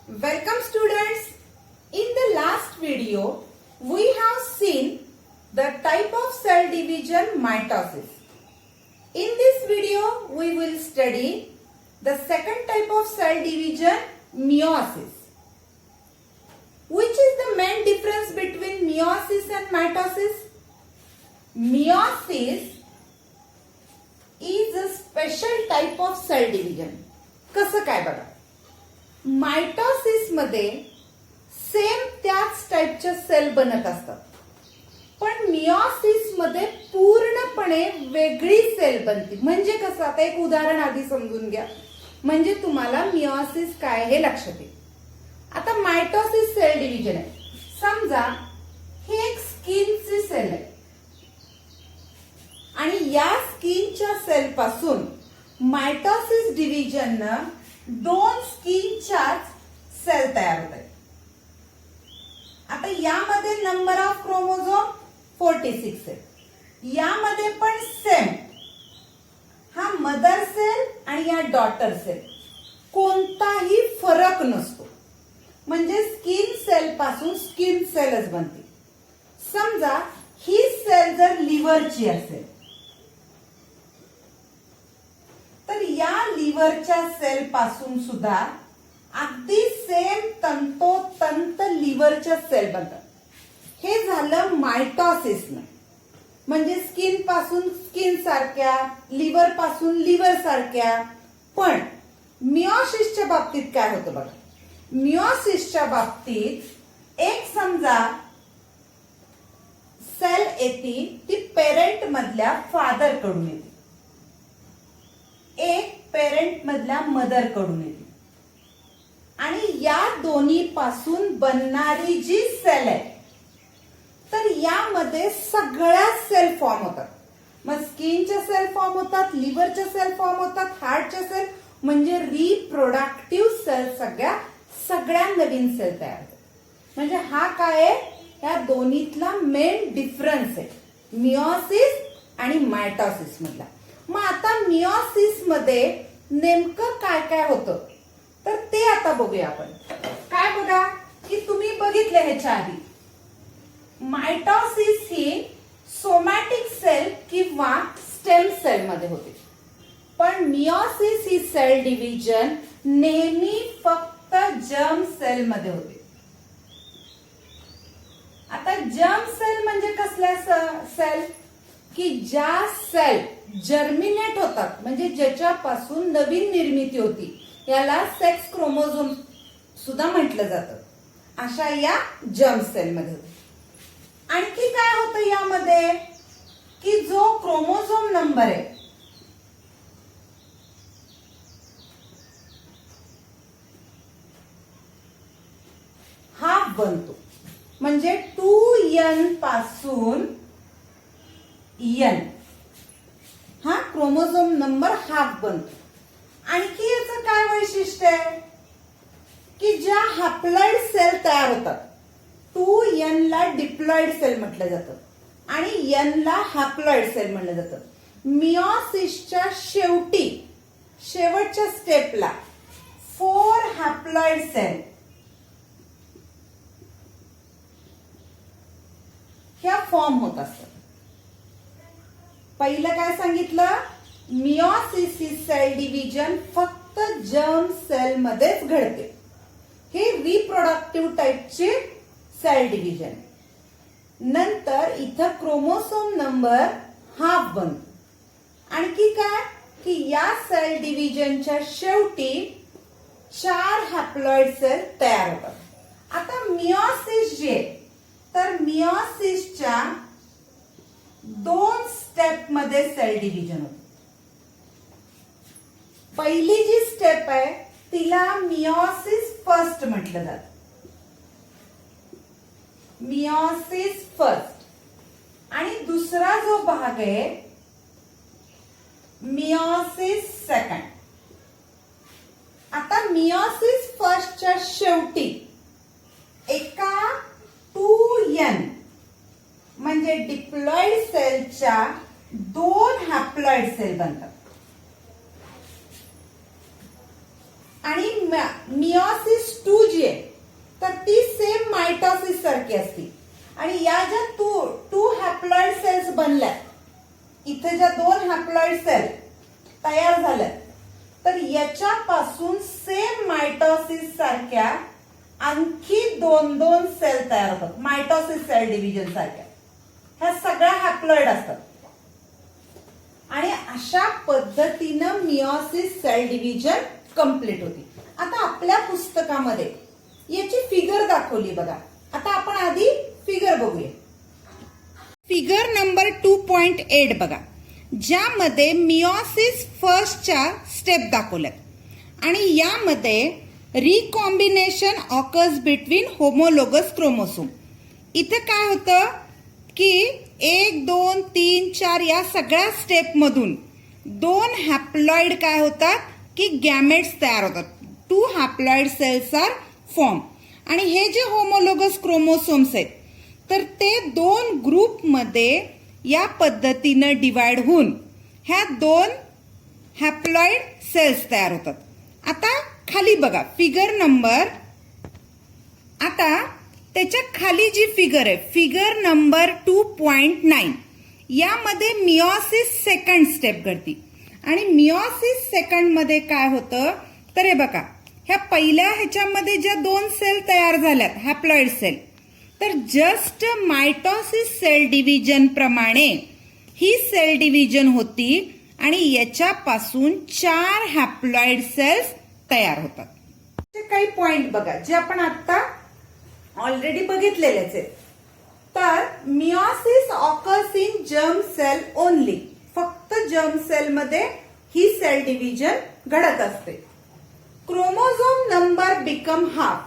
Welcome students. In the last video, we have seen the type of cell division mitosis. In this video, we will study the second type of cell division meiosis. Which is the main difference between meiosis and mitosis? Meiosis is a special type of cell division. कसं काय बघा? Mitosis मध्ये same त्याच टाइपच्या sale बनत असतात, पण meiosis मध्ये पूर्णपणे वेगळी सेल बनते. म्हणजे कसं, आता एक उदाहरण आधी समजून घ्या, म्हणजे तुम्हाला मियोसिस काय हे लक्षात येईल. आता मायटोसिस सेल डिव्हिजन आहे. समजा ही एक स्किनची सेल आहे आणि या स्किनच्या सेल पासून मायटोसिस डिव्हिजननं दोन स्किनच्याच सेल तयार होत आहेत. आता यामध्ये नंबर ऑफ क्रोमोझोम 46 आहे. यामध्ये पण सेम, हा मदर सेल आणि या डॉटर सेल, कोणताही फरक नसतो. म्हणजे स्किन सेल पासून स्किन सेलच बनते. समजा ही सेल जर लिव्हरची असेल तर या लिव्हरच्या सेल पासून सुद्धा अगदी सेम तंतोतंत लिव्हरच्या सेल बनतात. हे झालं मायटोसिसनं, म्हणजे स्किन पासून स्किन सारख्या, लिव्हर पासून लिव्हर सारख्या. पण मियोसिसच्या बाबतीत काय होतं बघा. मियोसिसच्या बाबतीत एक समजा सेल येते, ती पेरेंट मधल्या फादर कडून येते, एक पेरेंट मधल्या मदर कडून येते, आणि या दोन्ही पासून बनणारी जी सेल आहे तर यामध्ये सगळ्या सेल फॉर्म होतात. मग स्किनच्या सेल फॉर्म होतात, लिव्हरच्या सेल फॉर्म होतात, हार्टच्या सेल, म्हणजे रिप्रोडक्टिव्ह सेल सगळ्या नवीन सेल तयार होतात. म्हणजे हा काय आहे, या दोन्हीतला मेन डिफरन्स आहे मियोसिस आणि मायटोसिस मधला. मग आता मियोसिस मध्ये नेमकं काय काय होतं तर ते आता बघूया आपण. काय बघा की तुम्ही बघितले ह्याच्या आधी, मायटोसिस ही सोमॅटिक सेल किंवा स्टेम सेल मध्ये होते, पण मियोसिस ही सेल डिव्हिजन नेहमी फक्त जर्म सेल मध्ये होते. आता जर्म सेल म्हणजे कसल्या सेल की ज्या सेल जर्मिनेट होतात, म्हणजे ज्याच्यापासून नवीन निर्मिती होती, याला सेक्स क्रोमोझोम सुद्धा म्हटलं जातं. अशा या जर्म सेल मध्ये होते. आणखी काय होतं यामध्ये की जो क्रोमोझोम नंबर आहे हाफ बनतो. म्हणजे 2n पासून n हा क्रोमोझोम नंबर हाफ बनतो. आणखी याचं काय वैशिष्ट्य आहे की ज्या हॅप्लॉइड सेल तयार होतात, 2n ला डिप्लॉइड सेल म्हटलं जातं आणि n ला हॅप्लॉइड सेल म्हटलं जातं. मियोसिसच्या शेवटच्या स्टेपला 4 हॅप्लॉइड सेल ह्या फॉर्म होत असतात. पहिलं काय सांगितलं, मियोसिस ही सेल डिव्हिजन फक्त जर्म सेल मध्येच घडते. हे रिप्रोडक्टिव्ह टाइपचे सेल डिव्हिजन. नंतर इथं क्रोमोसोम नंबर हाफ बनतो. आणखी काय की या सेल डिव्हिजनच्या शेवटी 4 हॅप्लॉइड सेल तयार होतात. आता मियोसिस जे, तर मियोसिसच्या 2 स्टेप मध्ये सेल डिव्हिजन होते. पहिली जी स्टेप आहे तिला मियोसिस फर्स्ट म्हटलं जातं. Meiosis first. आणि दुसरा जो भाग आहे मियोसिस सेकंड. आता मियोसिस फर्स्टच्या शेवटी एका 2n म्हणजे डिप्लॉइड सेलच्या 2 हॅप्लॉइड सेल बनतात. आणि मियोसिस 2 जी सारखी असते आणि या ज्या टू हॅप्लॉइड सेल्स बनल्या, इथे ज्या 2 हॅप्लॉइड सेल तयार झाल्या, तर याच्यापासून सेम मायटोसिस सारख्या आणखी 2 सेल तयार होतात, मायटोसिस सेल डिव्हिजन सारख्या. ह्या सगळ्या हॅप्लॉइड असतात आणि अशा पद्धतीनं मियोसिस सेल डिव्हिजन कंप्लीट होती. आता आपल्या पुस्तकामध्ये याची फिगर दाखवली बघा. आता आपण आधी फिगर बघूया. फिगर नंबर 2.8 बघा, ज्यामध्ये मियोसिस फर्स्टच्या स्टेप दाखवल्यात आणि यामध्ये recombination occurs between homologous chromosome. इथं काय होतं की 1, 2, 3, 4 या सगळ्या स्टेप मधून 2 हॅप्लॉइड काय होतात की गॅमेट्स तयार होतात. 2 हॅप्लॉइड सेल्स आर फॉर्म आणि हे जे होमोलोगस क्रोमोसोम्स आहेत तर ते 2 ग्रुपमध्ये या पद्धतीनं डिवाइड होऊन ह्या 2 हॅप्लॉइड सेल्स तयार होतात. आता खाली बघा फिगर नंबर, आता त्याच्या खाली जी फिगर आहे फिगर नंबर 2.9, यामध्ये मियोसिस सेकंड स्टेप घडती आणि मियोसिस सेकंड मध्ये काय होतं तर हे बघा, ह्या पहिल्या ह्याच्यामध्ये ज्या 2 सेल तयार झाल्यात हॅप्लॉइड सेल, तर जस्ट मायटोसिस सेल डिव्हिजन प्रमाणे ही सेल डिव्हिजन होती आणि याच्यापासून 4 हॅप्लॉइड सेल्स तयार होतात. काही पॉइंट बघा जे आपण आता ऑलरेडी बघितलेलेच आहेत. तर meiosis occurs in germ cell only, फक्त जर्म सेल मध्ये ही सेल डिव्हिजन घडत असते. क्रोमोझोम नंबर बिकम हाफ,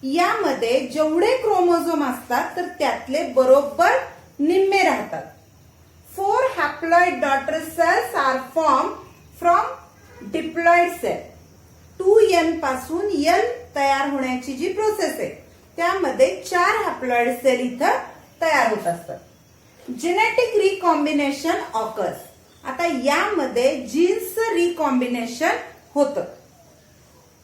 यामध्ये जेवढे क्रोमोझोम असतात तर त्यातले बरोबर निम्मे राहतात. 4 haploid daughter cells are form from diploid cell. 2n पासून n तयार होण्याची जी प्रोसेस आहे त्यामध्ये 4 हॅप्लॉइड सेल इथं तयार होत असतात. जेनेटिक रिकॉम्बिनेशन ऑकर्स, आता यामध्ये जीन्स रिकॉम्बिनेशन होतं.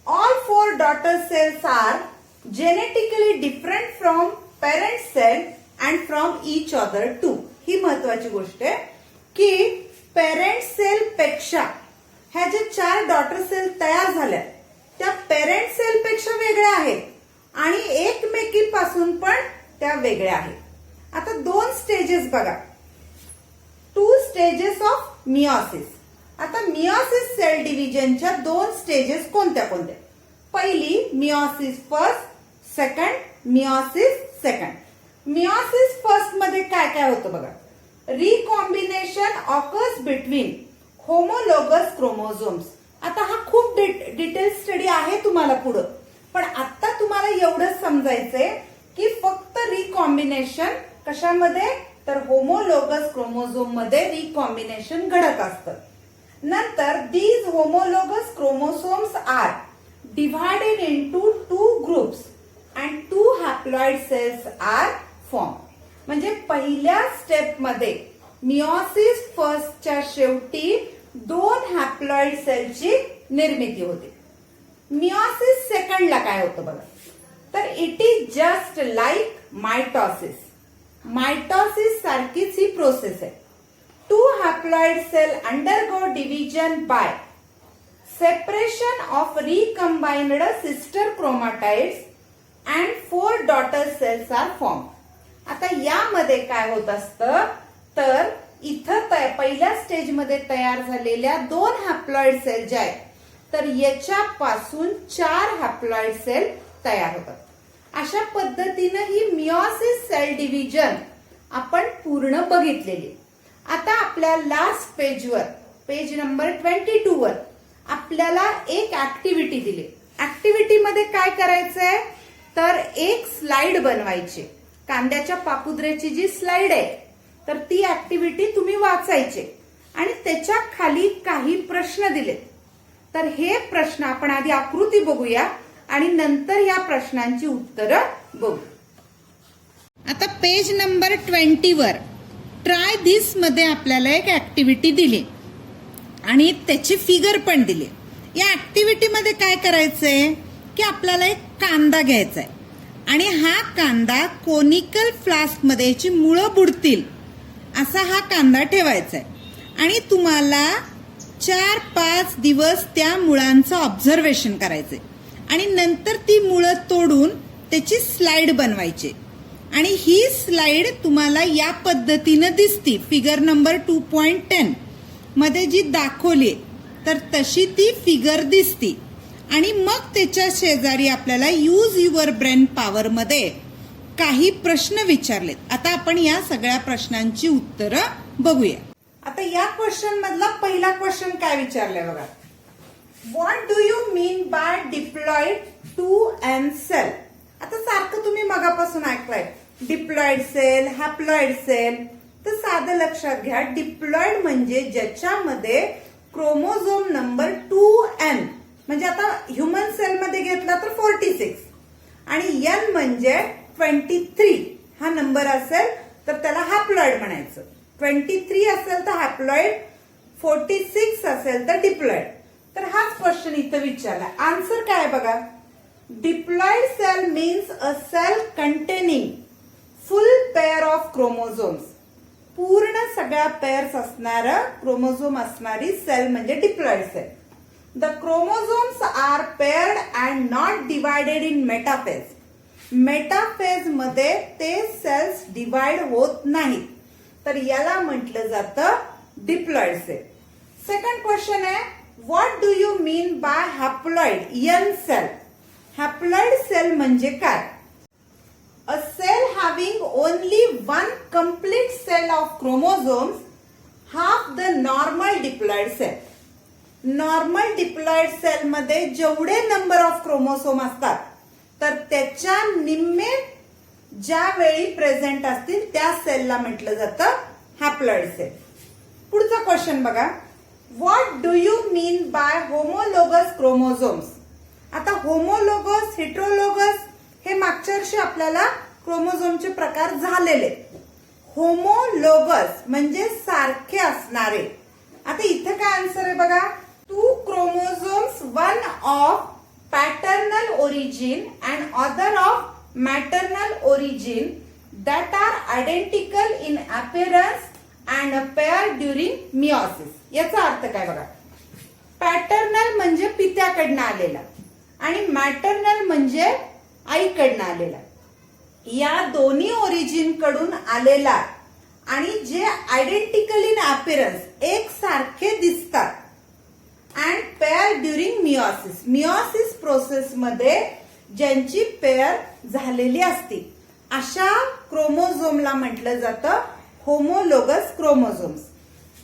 All 4 daughter cells are genetically different from parent cell and from each other too. ही महत्वाची गोष्ट आहे की पेरेंट सेल पेक्षा ह्या ज्या 4 डॉटर सेल तयार झाल्या त्या पेरेंट सेल पेक्षा वेगळ्या आहेत आणि एकमेकीपासून पण त्या वेगळ्या आहेत. आता 2 स्टेजेस बघा, 2 स्टेजेस ऑफ मियोसिस. आता मियोसिस सेल डिव्हिजनच्या 2 स्टेजेस कोणत्या कोणत्या? पहिली meiosis first, second meiosis second. Meiosis first मध्ये काय काय होतं बघा, recombination occurs between homologous chromosomes. आता हा खूप डिटेल स्टडी आहे तुम्हाला पुढं, पण आता तुम्हाला एवढंच समजायचंय की फक्त रिकॉम्बिनेशन कशामध्ये तर होमोलोगस क्रोमोझोम मध्ये रिकॉम्बिनेशन घडत असतं. नंतर these homologous chromosomes are divided into 2 groups and 2 haploid cells are form. म्हणजे पहिल्या स्टेप मध्ये मियोसिस फर्स्टच्या शेवटी 2 हॅप्लॉइड सेलची निर्मिती होते. मियोसिस सेकंडला काय होतं बघा, तर it is just like mitosis. Mitosis सारखीच ही प्रोसेस आहे. 2 haploid cell undergo division by separation of recombined sister chromatids and 4 daughter cells are formed. आता यामध्ये काय होत असतं तर इथं पहिल्या स्टेजमध्ये तयार झालेल्या 2 हॅप्लॉइड सेल ज्या आहेत तर याच्यापासून 4 हॅप्लॉइड सेल तयार होतात. अशा पद्धतीनं ही मियोसिस सेल डिव्हिजन आपण पूर्ण बघितलेली. आता आपल्या लास्ट पेजवर, पेज नंबर 22 वर आपल्याला एक ऍक्टिव्हिटी दिली. ऍक्टिव्हिटी मध्ये काय करायचंय तर एक स्लाइड बनवायची. कांद्याच्या पापुद्र्याची जी स्लाइड आहे तर ती ऍक्टिव्हिटी तुम्ही वाचायची आणि त्याच्या खाली काही प्रश्न दिलेत. तर हे प्रश्न आपण आधी आकृती बघूया आणि नंतर या प्रश्नांची उत्तरं बघू. आता पेज नंबर 20 वर ट्राय धिस मध्ये आपल्याला एक ऍक्टिव्हिटी दिली आणि त्याची फिगर पण दिली. या ऍक्टिव्हिटी मध्ये काय करायचंय की आपल्याला एक कांदा घ्यायचा आहे. आणि हा कांदा कोनिकल फ्लास्कमध्ये याची मुळं बुडतील असा हा कांदा ठेवायचा आहे आणि तुम्हाला 4-5 दिवस त्या मुळांचं ऑब्झर्वेशन करायचंय आणि नंतर ती मुळं तोडून त्याची स्लाइड बनवायची आणि ही स्लाइड तुम्हाला या पद्धतीनं दिसती. फिगर नंबर 2.10 मध्ये जी दाखवली तर तशी ती फिगर दिसती आणि मग त्याच्या शेजारी आपल्याला यूज युअर ब्रेन पॉवर मध्ये काही प्रश्न विचारलेत. आता आपण या सगळ्या प्रश्नांची उत्तरं बघूया. आता या क्वेश्चन मधला पहिला क्वेश्चन काय विचारलंय बघा. What do you mean by diploid 2n cell. आता सारखं तुम्ही मगापासून ऐकलंय डिप्लॉइड सेल, हॅप्लॉइड सेल. तर साधं लक्षात घ्या, डिप्लॉइड म्हणजे ज्याच्यामध्ये क्रोमोझोम नंबर 2n म्हणजे आता ह्युमन सेल मध्ये घेतला तर 46 आणि n म्हणजे 23 हा नंबर असेल तर त्याला हॅप्लॉइड म्हणायचं. 23 असेल तर हॅप्लॉइड, 46 असेल तर डिप्लॉइड. तर हाच क्वेश्चन इथं विचारला. आन्सर काय बघा. Diploid cell means a cell containing full pair of chromosomes. पूर्ण सगळ्या पेअर्स असणारं क्रोमोझोम असणारी सेल म्हणजे diploid cell. The chromosomes are paired and not divided in metaphase. Metaphase मध्ये ते सेल्स डिवाइड होत नाहीत तर याला म्हटलं जातं डिप्लॉइड सेल. सेकंड क्वेश्चन आहे what do you mean by haploid n cell. Haploid cell म्हणजे काय. A cell having only one complete cell of chromosomes half the normal diploid cell. Normal diploid cell मध्ये जेवढे number of chromosome असतात तर त्याच्या निम्मे ज्यावेळी प्रेझेंट असतील त्या सेलला म्हटलं जातं हॅप्लॉइड सेल. पुढचा क्वेश्चन बघा. What do you mean bye homologous chromosomes. आता होमोलोगस, हेट्रोलोगस हे मागच्या वर्षी आपल्याला क्रोमोझोमचे प्रकार झालेले. होमोलोगस म्हणजे सारखे असणारे. आता इथे काय आन्सर आहे बघा. 2 chromosomes, one of paternal origin and other of maternal origin that are identical in appearance and pair during meiosis. याचा अर्थ काय बघा. पॅटर्नल म्हणजे पित्याकडनं आलेला आणि मॅटर्नल म्हणजे आईकडनं आलेला. या दोन्ही ओरिजिन कडून आलेला आणि जे आयडेंटिकल इन अपीअरन्स एक सारखे दिसतात and pair during meiosis. Meiosis process मध्ये ज्यांची पेअर झालेली असते अशा क्रोमोझोमला म्हटलं जातं होमोलोगस क्रोमोझोम्स.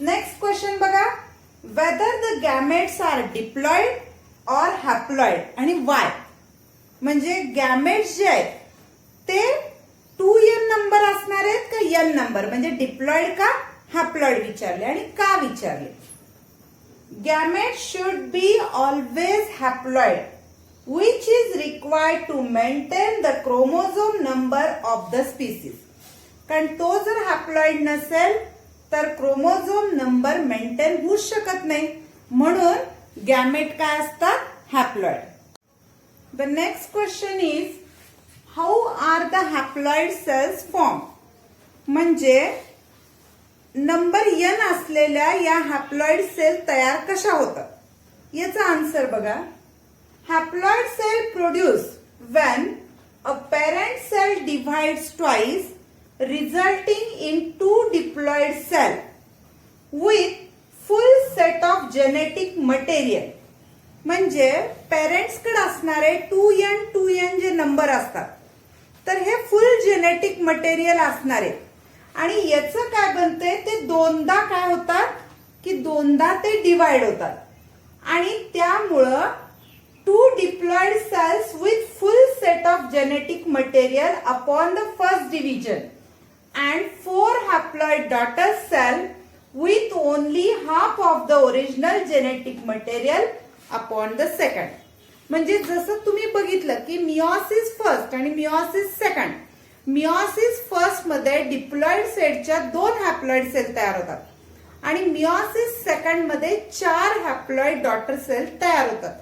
नेक्स्ट क्वेश्चन बघा. Whether the gametes are diploid or haploid आणि वाय. म्हणजे गॅमेट्स जे आहेत ते 2n नंबर असणार आहेत का n नंबर. म्हणजे डिप्लॉइड का हॅप्लॉइड विचारले आणि का विचारले. Gamete should be always haploid which is required to maintain the chromosome number of the species. कारण तो जर हॅप्लॉइड नसेल तर क्रोमोझोम नंबर मेंटेन होऊ शकत नाही म्हणून गॅमेट काय असतात haploid. The next question is how are the haploid cells form. म्हणजे नंबर n असलेल्या या हॅप्लॉइड सेल तयार कशा होतात. याचा आन्सर बघा. Haploid cell produce when a parent cell divides twice, resulting in 2 diploid cell with full set of genetic material. म्हणजे parents कडे असणारे 2n जे नंबर असतात तर हे फुल जेनेटिक मटेरियल असणारे आणि याचं काय बनते ते दोनदा काय होतात की दोनदा ते डिवाइड होतात आणि त्यामुळं 2 diploid cells with full set of genetic material upon the first division and 4 haploid daughter cell with only half of the original genetic material upon the second. म्हणजे जसं तुम्ही बघितलं की मिओसिस फर्स्ट आणि मिओसिस सेकंड. मिओसिस फर्स्ट मध्ये diploid सेलच्या 2 haploid sale तयार होतात आणि मिओसिस सेकंड मध्ये 4 हॅप्लॉइड डॉटर सेल तयार होतात.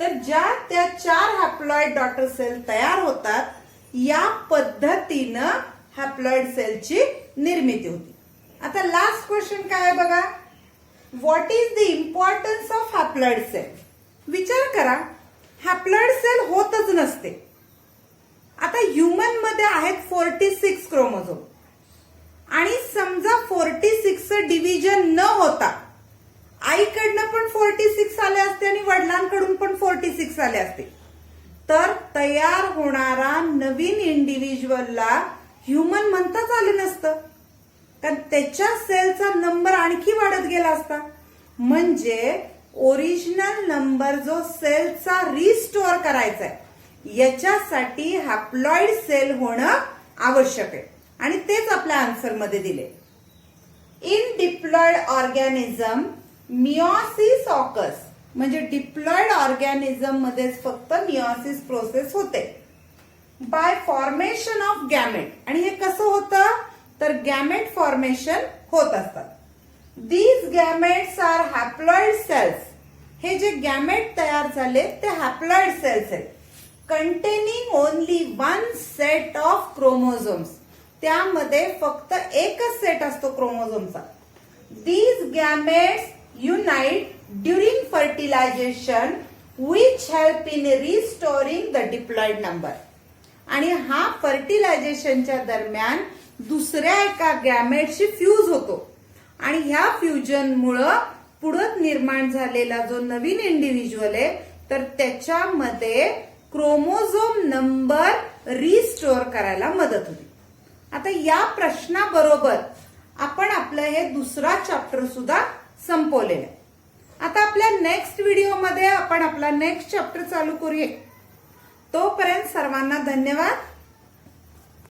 तर ज्या त्या 4 हॅप्लॉइड डॉटर सेल तयार होतात या पद्धतीनं हॅप्लॉइड सेलची निर्मिती होती. आता लास्ट क्वेश्चन काय आहे बघा, what is the importance of haploid cell. विचार करा, हॅप्लॉइड सेल होतच नसते. आता ह्युमन मध्ये आहेत 46 क्रोमोझोम आणि समजा 46चं डिव्हिजन न होता आईकडनं पण 46 आले असते आणि वडिलांकडून पण 46 आले असते, तर तयार होणारा नवीन इंडिव्हिज्युअलला ह्युमन म्हणताच आलं नसतं, कारण त्याच्या सेलचा नंबर आणखी वाढत गेला असता. म्हणजे ओरिजिनल नंबर जो सेलचा रिस्टोअर करायचा आहे याच्यासाठी हॅप्लॉइड सेल होणं आवश्यक आहे आणि तेच आपल्या आन्सर मध्ये दिले. In diploid organism meiosis occurs, म्हणजे डिप्लॉइड ऑर्गॅनिझम मध्येच फक्त मिओसिस प्रोसेस होते बाय फॉर्मेशन ऑफ गॅमेट. आणि हे कसं होतं, तर गॅमेट फॉर्मेशन होत असतात. These gametes are haploid cells. हे जे गॅमेट तयार झाले ते हॅप्लॉइड सेल्स आहेत, containing only 1 set of chromosomes. त्यामध्ये फक्त एकच सेट असतो क्रोमोझोमचा. These gametes unite during fertilisation which help in restoring the diploid number. आणि हा फर्टिलायझेशनच्या दरम्यान दुसऱ्या एका गॅमेटशी फ्यूज होतो आणि ह्या फ्युजनमुळं पुढं निर्माण झालेला जो नवीन इंडिव्हिज्युअल आहे तर त्याच्यामध्ये क्रोमोझोम नंबर रिस्टोअर करायला मदत होती. आता या प्रश्नाबरोबर आपण आपलं हे दुसरा चॅप्टर सुद्धा संपवलेलं आहे. आता आपल्या नेक्स्ट व्हिडिओमध्ये आपण आपला नेक्स्ट चॅप्टर चालू करूया. तोपर्यंत सर्वांना धन्यवाद.